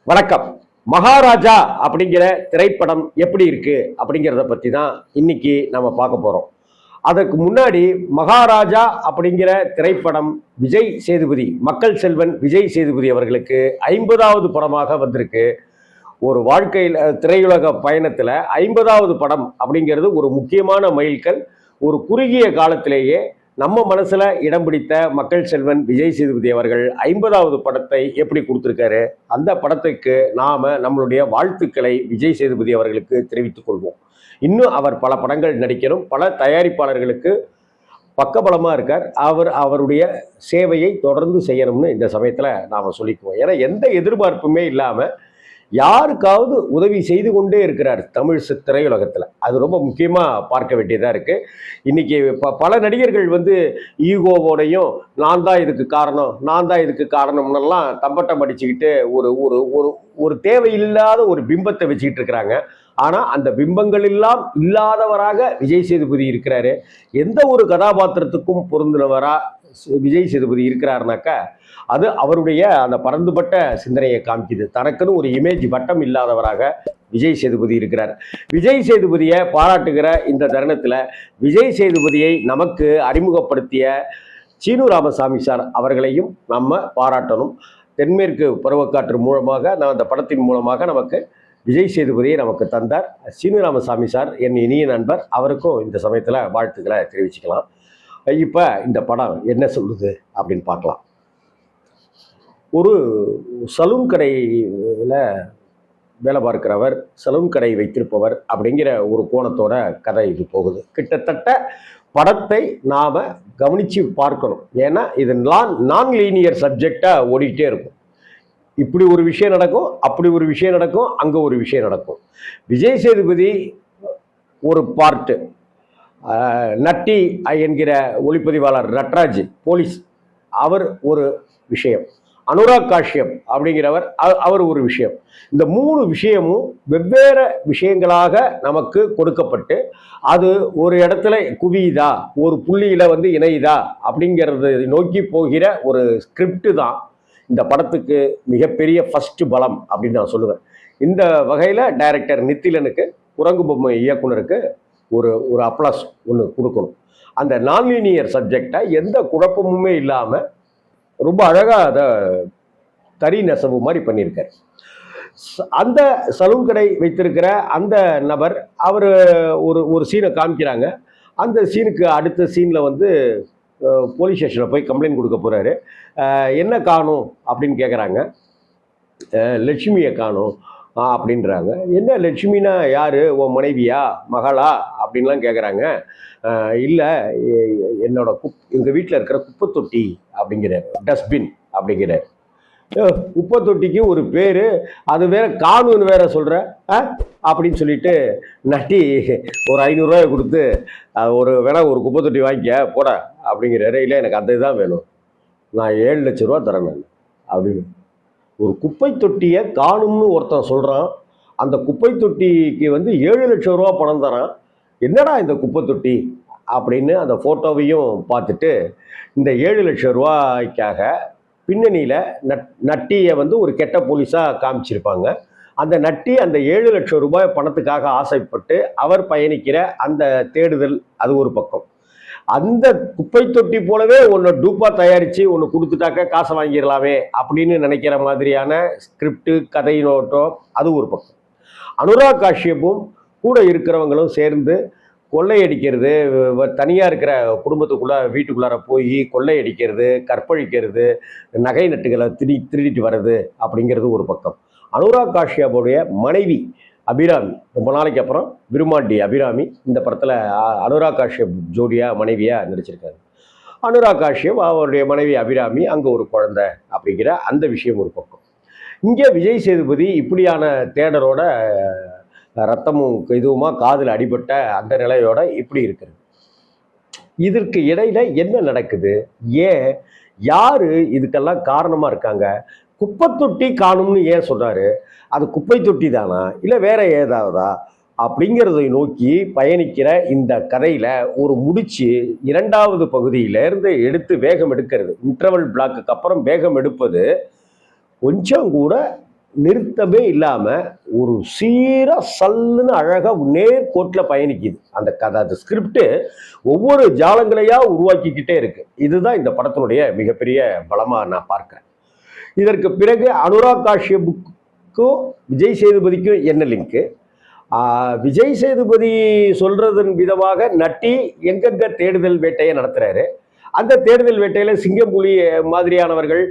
வணக்கம். மகாராஜா அப்படிங்கிற திரைப்படம் எப்படி இருக்கு அப்படிங்கிறத பத்தி தான் இன்னைக்கு நம்ம பார்க்க போறோம். அதற்கு முன்னாடி மகாராஜா அப்படிங்கிற திரைப்படம் விஜய் சேதுபதி, மக்கள் செல்வன் விஜய் சேதுபதி அவர்களுக்கு 50வது படமாக வந்திருக்கு. ஒரு வாழ்க்கையில் திரையுலக பயணத்துல 50வது படம் அப்படிங்கிறது ஒரு முக்கியமான மைல்கல். ஒரு குறுகிய காலத்திலேயே நம்ம மனசுல இடம் பிடித்த மக்கள் செல்வன் விஜய் சேதுபதி அவர்கள் 50வது படத்தை எப்படி கொடுத்திருக்காரு, அந்த படத்துக்கு நாம நம்மளுடைய வாழ்த்துக்களை விஜய் சேதுபதி அவர்களுக்கு தெரிவித்துக் கொள்வோம். இன்னும் அவர் பல படங்கள் நடிக்கணும், பல தயாரிப்பாளர்களுக்கு பக்கபலமா இருக்கார். அவருடைய சேவையை தொடர்ந்து செய்யணும்னு இந்த சமயத்துல நாம சொல்லிக்குவோம். ஏன்னா எந்த எதிர்பார்ப்புமே இல்லாம யாருக்காவது உதவி செய்து கொண்டே இருக்கிறார் தமிழ் திரையுலகத்தில். அது ரொம்ப முக்கியமாக பார்க்க வேண்டியதாக இருக்குது. இன்றைக்கி பல நடிகர்கள் ஈகோவோடையும் நான் தான் இதுக்கு காரணம், நான் தான் இதுக்கு காரணம்னெல்லாம் தம்பட்டம் அடிச்சுக்கிட்டு ஒரு ஒரு ஒரு ஒரு தேவையில்லாத ஒரு பிம்பத்தை வச்சுக்கிட்டு இருக்கிறாங்க. ஆனால் அந்த பிம்பங்கள் எல்லாம் இல்லாதவராக விஜய் சேதுபதி இருக்கிறாரு. எந்த ஒரு கதாபாத்திரத்துக்கும் பொருந்தினவரா விஜய் சேதுபதி இருக்கிறாருனாக்கா அது அவருடைய அந்த பரந்துபட்ட சிந்தனையை காமிக்குது. தனக்குன்னு ஒரு இமேஜ் வட்டம் இல்லாதவராக விஜய் சேதுபதி இருக்கிறார். விஜய் சேதுபதியை பாராட்டுகிற இந்த தருணத்தில் விஜய் சேதுபதியை நமக்கு அறிமுகப்படுத்திய சீனு ராமசாமி சார் அவர்களையும் நம்ம பாராட்டணும். தென்மேற்கு பருவக்காற்று மூலமாக அந்த படத்தின் மூலமாக நமக்கு விஜய் சேதுபதியை நமக்கு தந்தார். சீனு ராமசாமி சார் என் இனிய நண்பர், அவருக்கும் இந்த சமயத்தில் வாழ்த்துக்களை தெரிவிச்சுக்கலாம். இப்போ இந்த படம் என்ன சொல்லுது அப்படின்னு பார்க்கலாம். ஒரு சலூன் கடையில் வேலை பார்க்கிறவர், சலூன் கடை வைத்திருப்பவர் அப்படிங்கிற ஒரு கோணத்தோட கதை இது போகுது. கிட்டத்தட்ட படத்தை நாம் கவனித்து பார்க்கணும். ஏன்னா இது நான் லீனியர் சப்ஜெக்டாக ஓடிக்கிட்டே இருக்கும். இப்படி ஒரு விஷயம் நடக்கும், அப்படி ஒரு விஷயம் நடக்கும், அங்கே ஒரு விஷயம் நடக்கும். விஜய் சேதுபதி ஒரு பார்ட்டு, நட்டி என்கிற ஒளிப்பதிவாளர் நட்ராஜ் போலீஸ் அவர் ஒரு விஷயம், அனுராக் காஷ்யப் அப்படிங்கிறவர் அவர் ஒரு விஷயம். இந்த மூணு விஷயமும் வெவ்வேறு விஷயங்களாக நமக்கு கொடுக்கப்பட்டு அது ஒரு இடத்துல குவியுதா, ஒரு புள்ளியில இணையுதா அப்படிங்கிறத நோக்கி போகிற ஒரு ஸ்கிரிப்ட் தான் இந்த படத்துக்கு மிகப்பெரிய ஃபர்ஸ்ட் பலம் அப்படின்னு நான் சொல்லுவேன். இந்த வகையில் டைரக்டர் நித்திலனுக்கு, குரங்கு பொம்மை இயக்குனருக்கு ஒரு அப்ளாஸ் ஒன்று கொடுக்கணும். அந்த நான்லீனியர் சப்ஜெக்டை எந்த குழப்பமுமே இல்லாமல் ரொம்ப அழகாக அதை தறி நெசவு மாதிரி பண்ணியிருக்கார். அந்த சலூன் கடை வைத்திருக்கிற அந்த நபர் அவர் ஒரு சீனை காமிக்கிறாங்க. அந்த சீனுக்கு அடுத்த சீனில் போலீஸ் ஸ்டேஷனில் போய் கம்ப்ளைண்ட் கொடுக்க போகிறாரு. என்ன காணும் அப்படின்னு கேட்குறாங்க. லட்சுமியை காணும் அப்படின்றாங்க. என்ன லட்சுமினா யார், உன் மனைவியா, மகளா அப்படின்லாம் கேட்குறாங்க. இல்லை, என்னோட எங்கள் வீட்டில் இருக்கிற குப்பை தொட்டி அப்படிங்கிறார், டஸ்ட்பின் அப்படிங்கிறார். குப்பை தொட்டிக்கு ஒரு பேர், அது வேற காணுன்னு வேற சொல்கிற அப்படின்னு சொல்லிட்டு நட்டி ஒரு 500 ரூபாய் கொடுத்து ஒரு குப்பை தொட்டி வாங்கிக்க போட அப்படிங்கிறாரு. இல்லை, எனக்கு அந்த இதுதான் வேணும், நான் 7 லட்சம் ரூபா தரேன் நான் அப்படின்னு. ஒரு குப்பை தொட்டியை காணும்னு ஒருத்தன் சொல்கிறான். அந்த குப்பை தொட்டிக்கு 7 லட்சம் ரூபா பணம் தரான். என்னடா இந்த குப்பை தொட்டி அப்படின்னு அந்த ஃபோட்டோவையும் பார்த்துட்டு இந்த 7 லட்சம் ரூபாய்க்காக பின்னணியில் நட்டியை ஒரு கெட்ட போலீஸாக காமிச்சிருப்பாங்க. அந்த நட்டி அந்த 7 லட்சம் ரூபாய் பணத்துக்காக ஆசைப்பட்டு அவர் பயணிக்கிற அந்த தேடுதல், அது ஒரு பக்கம். அந்த குப்பை தொட்டி போலவே ஒன்று டூப்பாக தயாரித்து ஒன்று கொடுத்துட்டாக்க காசை வாங்கிடலாமே அப்படின்னு நினைக்கிற மாதிரியான ஸ்கிரிப்டு, கதை நோட்டம், அது ஒரு பக்கம். அனுராக் காஷ்யப்பும் கூட இருக்கிறவங்களும் சேர்ந்து கொள்ளையடிக்கிறது, தனியாக இருக்கிற வீட்டுக்குள்ளார போய் கொள்ளையடிக்கிறது, கற்பழிக்கிறது, நகை நட்டுகளை திருடிட்டு வர்றது அப்படிங்கிறது ஒரு பக்கம். அனுராக் காஷ்யப்புடைய மனைவி அபிராமி, ரொம்ப நாளைக்கு அப்புறம் விருமாண்டி அபிராமி இந்த படத்தில் அனுராக் காஷ்யப் ஜோடியாக மனைவியாக நடிச்சிருக்காரு. அனுராக் காஷ்யப் அவருடைய மனைவி அபிராமி, அங்கே ஒரு குழந்தை அப்படிங்கிற அந்த விஷயம் ஒரு பக்கம். இங்கே விஜய் சேதுபதி இப்படியான தேடரோட ரத்தமும் இதுவுமா காதில் அடிபட்ட அந்த நிலையோட இப்படி இருக்கிறது. இதற்கு இடையில என்ன நடக்குது, ஏன், யாரு இதுக்கெல்லாம் காரணமா இருக்காங்க? குப்பை தொட்டி காணும்னு ஏன் சொல்றாரு? அது குப்பை தொட்டி தானா, இல்லை வேற ஏதாவதா அப்படிங்கிறதை நோக்கி பயணிக்கிற இந்த கதையில ஒரு முடிச்சு 2வது பகுதியிலேருந்து வேகம் எடுக்கிறது. இன்டர்வல் பிளாக்கு அப்புறம் வேகம் எடுப்பது கொஞ்சம் கூட நிறுத்தமே இல்லாமல் ஒரு சீராக சல்லுன்னு அழகாக நேர்கோட்டில் பயணிக்குது அந்த கதை. அந்த ஸ்கிரிப்டு ஒவ்வொரு ஜாலங்களையாக உருவாக்கிக்கிட்டே இருக்கு. இதுதான் இந்த படத்தினுடைய மிகப்பெரிய பலமாக நான் பார்க்குறேன். இதற்கு பிறகு அனுராக் காஷ்யப்புக்கும் விஜய் சேதுபதிக்கும் என்ன லிங்க்கு? விஜய் சேதுபதி சொல்றதன் விதமாக நட்டி எங்கெங்க தேடுதல் வேட்டையை நடத்துறாரு. அந்த தேடுதல் வேட்டையில சிங்கம்புலி மாதிரியானவர்கள்,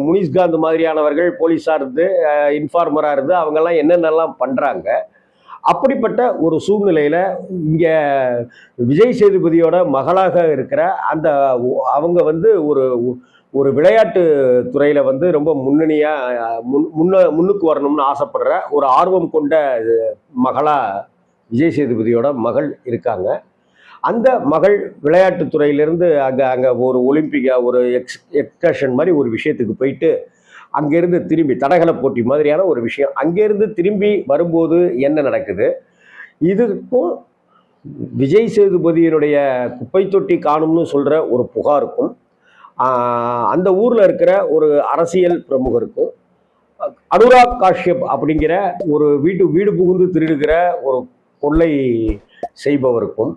முனிஷ்காந்த் மாதிரியானவர்கள் போலீஸா இருந்து இன்ஃபார்மரா இருந்து அவங்கெல்லாம் என்னென்னலாம் பண்றாங்க. அப்படிப்பட்ட ஒரு சூழ்நிலையில இங்க விஜய் சேதுபதியோட மகளாக இருக்கிற அந்த அவங்க வந்து ஒரு ஒரு விளையாட்டு துறையில வந்து ரொம்ப முன்னணியா முன்னுக்கு வரணும்னு ஆசைப்படுற ஒரு ஆர்வம் கொண்ட மகளா விஜய் சேதுபதியோட மகள் இருக்காங்க. அந்த மகள் விளையாட்டு துறையிலிருந்து அங்கே ஒரு ஒலிம்பிக்கா ஒரு எக்ஸ்கர்ஷன் மாதிரி ஒரு விஷயத்துக்கு போயிட்டு அங்கேருந்து திரும்பி தடகள போட்டி மாதிரியான ஒரு விஷயம் அங்கேருந்து திரும்பி வரும்போது என்ன நடக்குது, இதுக்கும் விஜய் சேதுபதியினுடைய குப்பை தொட்டி காணும்னு சொல்கிற ஒரு புகாருக்கும் அந்த ஊரில் இருக்கிற ஒரு அரசியல் பிரமுகருக்கும் அனுராக் காஷ்யப் அப்படிங்கிற ஒரு வீடு புகுந்து திருடுகிற ஒரு கொள்ளை செய்பவருக்கும்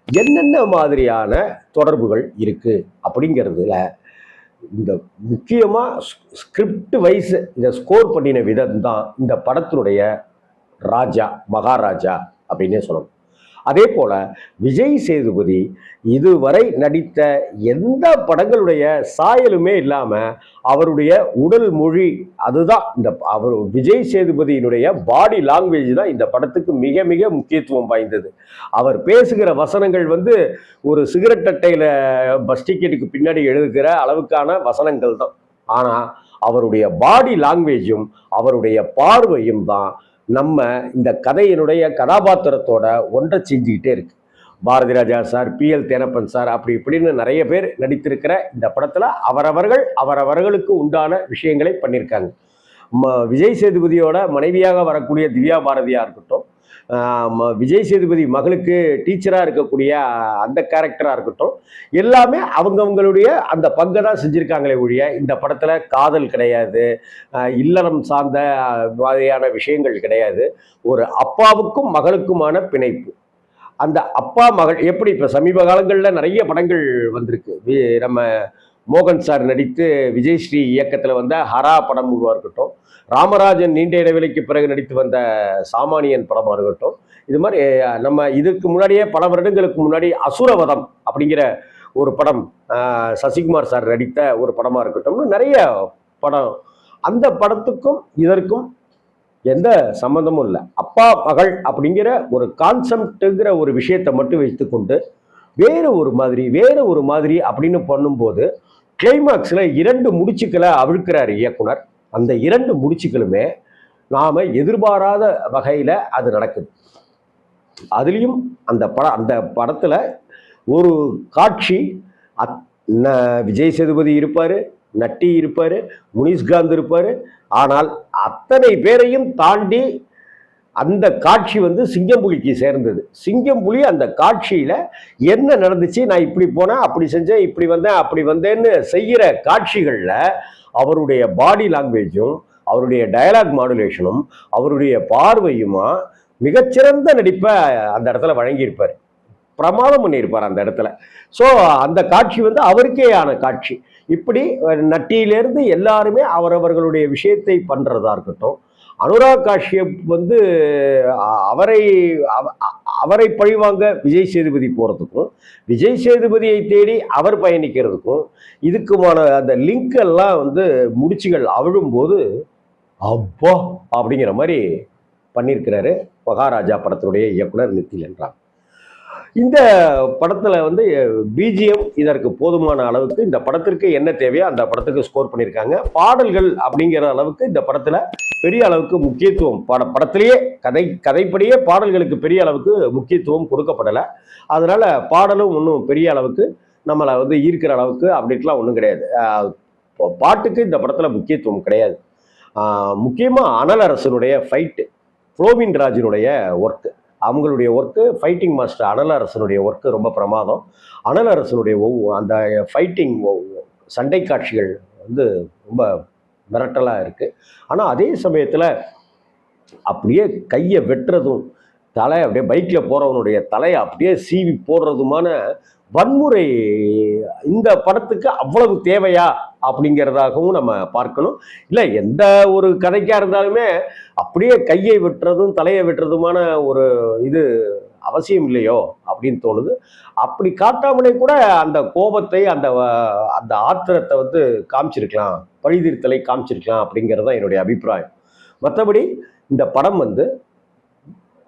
என்னென்ன மாதிரியான தொடர்புகள் இருக்கு அப்படிங்கிறதுல இந்த முக்கியமாக ஸ்கிரிப்ட் வைஸ் இந்த ஸ்கோர் பண்ணின விதம் தான் இந்த படத்தினுடைய ராஜா மகாராஜா அப்படின்னே சொல்லணும். அதே போல விஜய் சேதுபதி இதுவரை நடித்த எந்த படங்களுடைய சாயலுமே இல்லாமல் அவருடைய உடல் மொழி அதுதான் அவர் விஜய் சேதுபதியினுடைய பாடி லாங்குவேஜ் தான் இந்த படத்துக்கு மிக மிக முக்கியத்துவம் வாய்ந்தது. அவர் பேசுகிற வசனங்கள் வந்து ஒரு சிகரெட் அட்டையில் பஸ் டிக்கெட்டுக்கு பின்னாடி எழுதுகிற அளவுக்கான வசனங்கள் தான். ஆனால் அவருடைய பாடி லாங்குவேஜும் அவருடைய பார்வையும் தான் நம்ம இந்த கதையினுடைய கதாபாத்திரத்தோட ஒன்றை செஞ்சுக்கிட்டே இருக்கு. Bharathi Raja sir, PL Thenappan sir, அப்படி இப்படின்னு நிறைய பேர் நடித்திருக்கிற இந்த படத்தில் அவரவர்களுக்கு உண்டான விஷயங்களை பண்ணியிருக்காங்க. விஜய் சேதுபதியோட மனைவியாக வரக்கூடிய திவ்யா பாரதியா இருக்கட்டும், விஜய் சேதுபதி மகளுக்கு டீச்சராக இருக்கக்கூடிய அந்த கேரக்டராக இருக்கட்டும், எல்லாமே அவங்கவுங்களுடைய அந்த பங்கை தான் செஞ்சுருக்காங்களே ஒழிய இந்த படத்தில் காதல் கிடையாது, இல்லறம் சார்ந்த மாதிரியான விஷயங்கள் கிடையாது. ஒரு அப்பாவுக்கும் மகளுக்குமான பிணைப்பு. அந்த அப்பா மகள் எப்படி இப்போ சமீப காலங்களில் நிறைய படங்கள் வந்திருக்கு. நம்ம மோகன் சார் நடித்து விஜய்ஸ்ரீ இயக்கத்தில் வந்த ஹரா படம் இருக்கட்டும், ராமராஜன் நீண்ட இடைவெளிக்கு பிறகு நடித்து வந்த சாமானியன் படமாக இருக்கட்டும், இது மாதிரி நம்ம இதுக்கு முன்னாடியே பல வருடங்களுக்கு முன்னாடி அசுரவதம் அப்படிங்கிற ஒரு படம் சசிகுமார் சார் நடித்த ஒரு படமாக இருக்கட்டும், நிறைய படம். அந்த படத்துக்கும் இதற்கும் எந்த சம்மந்தமும் இல்லை. அப்பா மகள் அப்படிங்கிற ஒரு கான்செப்டுங்கிற ஒரு விஷயத்தை மட்டும் வைத்துக்கொண்டு வேறு ஒரு மாதிரி அப்படின்னு பண்ணும்போது கிளைமாக்ஸில் 2 முடிச்சுக்களை அவிழ்க்கிறார் இயக்குனர். அந்த 2 முடிச்சுக்களுமே நாம் எதிர்பாராத வகையில் அது நடக்குது. அதுலேயும் அந்த படத்தில் ஒரு காட்சி விஜய் சேதுபதி இருப்பார், நட்டி இருப்பார், முனிஷ்காந்த் இருப்பார். ஆனால் அத்தனை பேரையும் தாண்டி அந்த காட்சி வந்து சிங்கம்புலிக்கு சேர்ந்தது. சிங்கம்புலி அந்த காட்சியில் என்ன நடந்துச்சு, நான் இப்படி போனேன், அப்படி செஞ்சேன், இப்படி வந்தேன், அப்படி வந்தேன்னு செய்கிற காட்சிகளில் அவருடைய பாடி லாங்குவேஜும் அவருடைய டயலாக் மாடுலேஷனும் அவருடைய பார்வையுமா மிகச்சிறந்த நடிப்பை அந்த இடத்துல வழங்கியிருப்பார். பிரமாதம் பண்ணியிருப்பார் அந்த இடத்துல. ஸோ அந்த காட்சி வந்து அவருக்கே ஆன காட்சி. இப்படி நட்டியிலேருந்து எல்லாருமே அவரவர்களுடைய விஷயத்தை பண்ணுறதா இருக்கட்டும். அனுராக் காஷ்யப் வந்து அவரை பழிவாங்க விஜய் சேதுபதி போகிறதுக்கும், விஜய் சேதுபதியை தேடி அவர் பயணிக்கிறதுக்கும் இதுக்குமான அந்த லிங்க் எல்லாம் வந்து முடிச்சுகள் அவிழும்போது அப்பா அப்படிங்கிற மாதிரி பண்ணியிருக்கிறாரு மகாராஜா படத்தினுடைய இயக்குனர் நித்தில் என்றார். இந்த படத்தில் வந்து பிஜிஎம் இதற்கு போதுமான அளவுக்கு இந்த படத்திற்கு என்ன தேவையோ அந்த படத்துக்கு ஸ்கோர் பண்ணியிருக்காங்க. பாடல்கள் அப்படிங்கிற அளவுக்கு இந்த படத்தில் பெரிய அளவுக்கு முக்கியத்துவம் படத்திலேயே கதைப்படியே பாடல்களுக்கு பெரிய அளவுக்கு முக்கியத்துவம் கொடுக்கப்படலை. அதனால் பாடலும் ஒன்றும் பெரிய அளவுக்கு நம்மளை வந்து ஈர்க்கிற அளவுக்கு அப்படின்ட்டுலாம் ஒன்றும் கிடையாது. பாட்டுக்கு இந்த படத்தில் முக்கியத்துவம் கிடையாது. முக்கியமாக அனல் அரசனுடைய ஃபைட்டு, புளோமின் ராஜினுடைய ஒர்க்கு, அவங்களுடைய ஒர்க்கு, ஃபைட்டிங் மாஸ்டர் அனல் அரசனுடைய ஒர்க்கு ரொம்ப பிரமாதம். அனல் அரசனுடைய அந்த ஃபைட்டிங் சண்டை காட்சிகள் வந்து ரொம்ப மிரட்டலாக இருக்குது. ஆனால் அதே சமயத்தில் அப்படியே கையை வெட்டுறதும், தலை அப்படியே பைக்கில் போகிறவனுடைய தலையை அப்படியே சீவி போடுறதுமான வன்முறை இந்த படத்துக்கு அவ்வளவு தேவையா அப்படிங்கிறதாகவும் நம்ம பார்க்கணும். இல்லை, எந்த ஒரு கதைக்காக இருந்தாலுமே அப்படியே கையை வெட்டுறதும் தலையை வெட்டுறதுமான ஒரு இது அவசியம் இல்லையோ அப்படின்னு தோணுது. அப்படி காட்டாமலே கூட அந்த கோபத்தை, அந்த அந்த ஆத்திரத்தை காமிச்சிருக்கலாம், பழிதீர்த்தலை காமிச்சிருக்கலாம் அப்படிங்கிறது தான் என்னுடைய அபிப்பிராயம். மற்றபடி இந்த படம்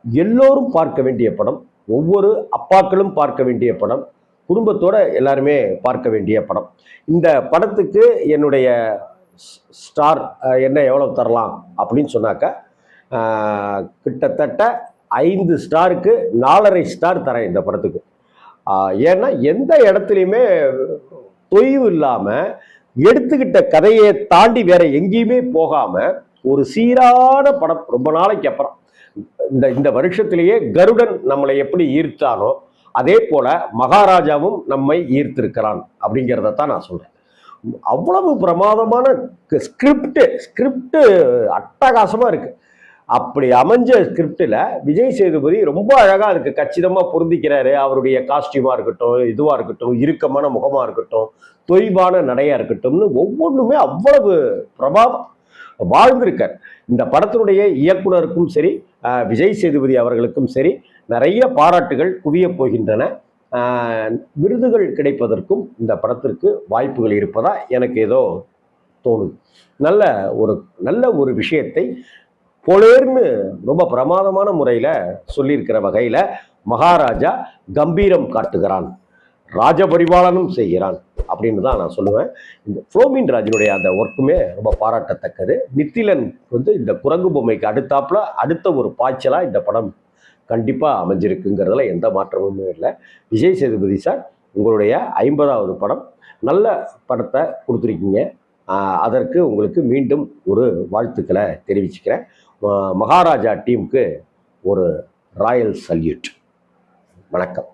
எல்லோரும் பார்க்க வேண்டிய படம், ஒவ்வொரு அப்பாக்களும் பார்க்க வேண்டிய படம், குடும்பத்தோட எல்லாருமே பார்க்க வேண்டிய படம். இந்த படத்துக்கு என்னுடைய ஸ்டார் என்ன எவ்வளவு தரலாம் அப்படின்னு சொன்னாக்கா, கிட்டத்தட்ட 5 ஸ்டாருக்கு 4.5 ஸ்டார் தரேன் இந்த படத்துக்கு. ஏன்னா எந்த இடத்துலையுமே தொய்வு இல்லாமல், எடுத்துக்கிட்ட கதையை தாண்டி வேற எங்கேயுமே போகாம ஒரு சீரான படம். ரொம்ப நாளைக்கு அப்புறம் இந்த வருஷத்திலேயே கருடன் நம்மளை எப்படி ஈர்த்தானோ அதே போல மகாராஜாவும் நம்மை ஈர்த்திருக்கிறான் அப்படிங்கிறதான் நான் சொல்றேன். அவ்வளவு பிரமாதமான ஸ்கிரிப்ட் அட்டகாசமா இருக்கு. அப்படி அமைஞ்ச ஸ்கிரிப்டில் விஜய் சேதுபதி ரொம்ப அழகாக அதுக்கு கச்சிதமாக பொருந்திக்கிறாரு. அவருடைய காஸ்டியூமாக இருக்கட்டும், இதுவாக இருக்கட்டும், இறுக்கமான முகமாக இருக்கட்டும், தொய்வான நடையாக இருக்கட்டும்னு ஒவ்வொன்றுமே அவ்வளவு பிரபாவம் வாழ்ந்திருக்கார். இந்த படத்தினுடைய இயக்குனருக்கும் சரி, விஜய் சேதுபதி அவர்களுக்கும் சரி, நிறைய பாராட்டுகள் குவிய போகின்றன. விருதுகள் கிடைப்பதற்கும் இந்த படத்திற்கு வாய்ப்புகள் இருப்பதா எனக்கு ஏதோ தோணுது. நல்ல ஒரு விஷயத்தை போலேர்னு ரொம்ப பிரமாதமான முறையில் சொல்லியிருக்கிற வகையில் மகாராஜா கம்பீரம் காட்டுகிறான், ராஜபரிபாலனும் செய்கிறான் அப்படின்னு தான் நான் சொல்லுவேன். இந்த புளோமின் ராஜனுடைய அந்த ஒர்க்குமே ரொம்ப பாராட்டத்தக்கது. நித்திலன் இந்த குரங்கு பொம்மைக்கு அடுத்த ஒரு பாய்ச்சலாக இந்த படம் கண்டிப்பாக அமைஞ்சிருக்குங்கிறதுல எந்த மாற்றமுமே இல்லை. விஜய் சேதுபதி சார், உங்களுடைய 50வது படம், நல்ல படத்தை கொடுத்துருக்கீங்க. அதற்கு உங்களுக்கு மீண்டும் ஒரு வாழ்த்துக்களை தெரிவிச்சுக்கிறேன். மகாராஜா டீமுக்கு ஒரு ராயல் சல்யூட். வணக்கம்.